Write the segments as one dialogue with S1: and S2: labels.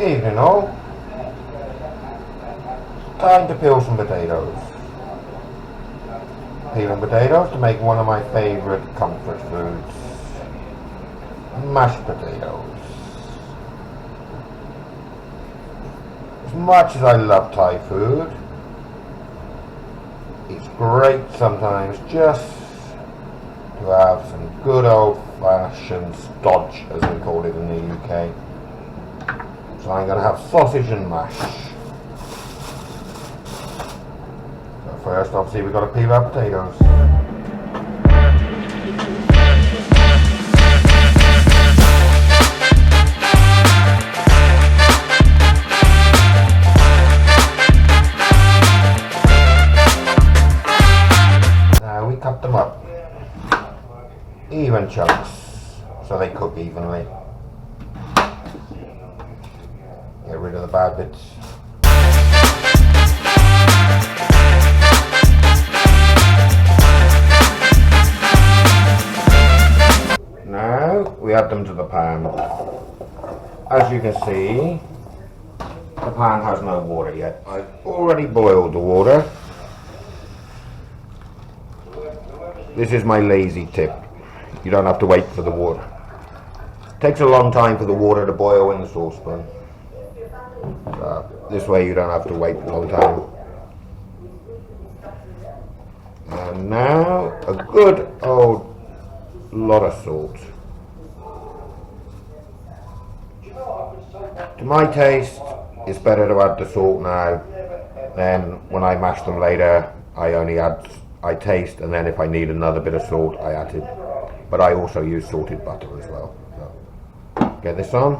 S1: Evening all. Time to peel some potatoes. Peeling potatoes to make one of my favourite comfort foods. Mashed potatoes. As much as I love Thai food, it's great sometimes just to have some good old-fashioned stodge, as we call it in the UK. So I'm going to have sausage and mash. So first, obviously, we've got to peel our potatoes. Now we cut them up. Even chunks, so they cook evenly. Get rid of the bad bits. Now we add them to the pan. As you can see, the pan has no water yet. I've already boiled the water. This is my lazy tip. You don't have to wait for the water. It takes a long time for the water to boil in the saucepan. So this way you don't have to wait a long time. And now a good old lot of salt. To my taste, it's better to add the salt now. Then when I mash them later, I taste, and then if I need another bit of salt, I add it. But I also use salted butter as well. So, get this on,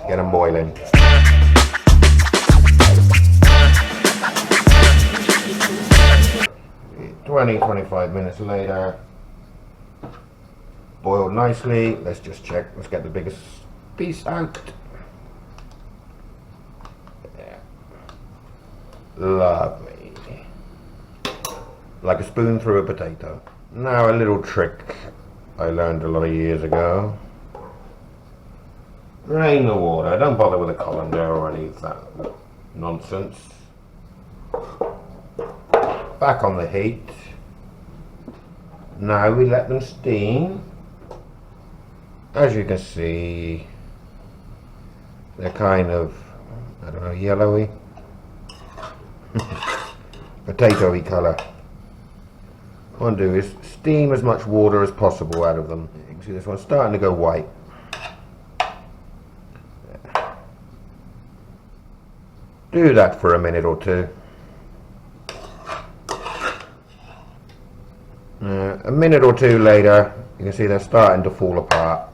S1: get them boiling. 20-25 minutes later, boiled nicely. Let's just check. Let's get the biggest piece out. Yeah. Lovely. Like a spoon through a potato. Now a little trick I learned a lot of years ago. Drain the water. Don't bother with a colander or any of that nonsense. Back on the heat. Now we let them steam. As you can see, they're kind of, I don't know, yellowy, potatoey colour. What I want to do is steam as much water as possible out of them. You can see this one's starting to go white. Do that for a minute or two. A minute or two later, you can see they're starting to fall apart.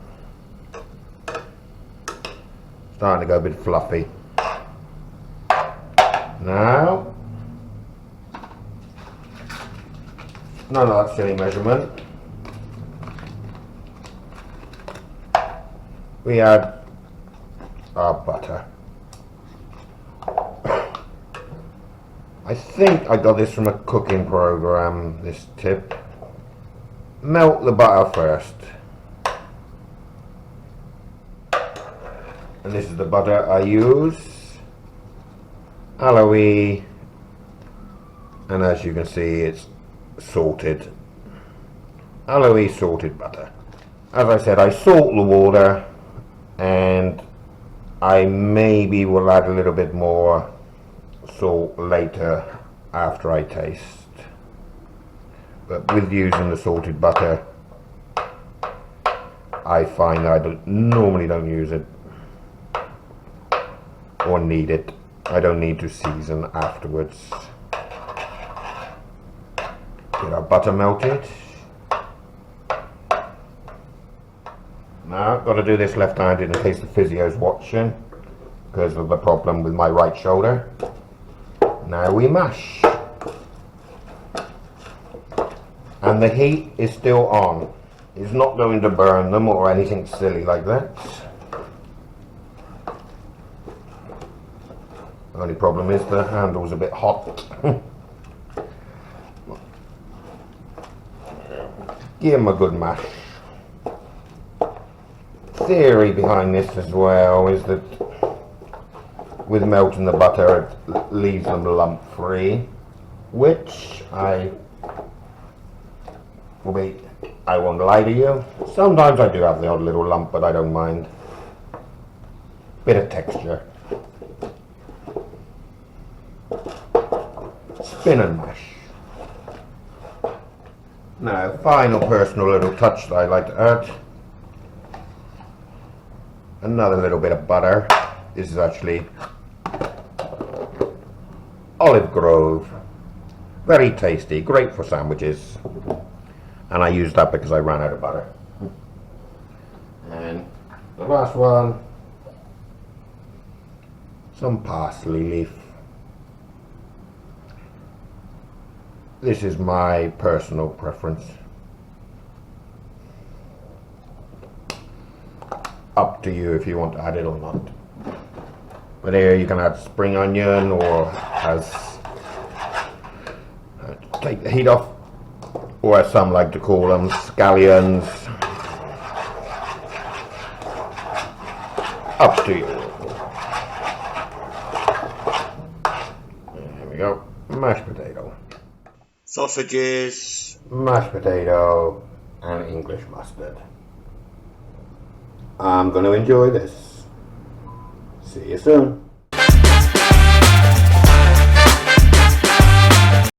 S1: Starting to go a bit fluffy. Now, none of that silly measurement. We add our butter. I think I got this from a cooking program, this tip. Melt the butter first. And this is the butter I use. Aloe, and as you can see, it's salted. Aloe salted butter. As I said, I salt the water, and I maybe will add a little bit more salt later after I taste. But with using the salted butter, I find that I normally don't use it or need it. I don't need to season afterwards. Get our butter melted. Now, got to do this left-handed in case the physio's watching because of the problem with my right shoulder. Now we mash. And the heat is still on. It's not going to burn them or anything silly like that. The only problem is the handle's a bit hot. Give them a good mash. Theory behind this as well is that with melting the butter, it leaves them lump free, which I won't lie to you, sometimes I do have the odd little lump, but I don't mind. Bit of texture. Spin and mash. Now, final personal little touch that I like to add. Another little bit of butter. This is actually Olive Grove. Very tasty, great for sandwiches. And I used that because I ran out of butter. And the last one, some parsley leaf. This is my personal preference. Up to you if you want to add it or not. But here you can add spring onion, or take the heat off, or as some like to call them, scallions. Up to you. There we go. Mashed potato. Sausages, mashed potato, and English mustard. I'm going to enjoy this. See you soon.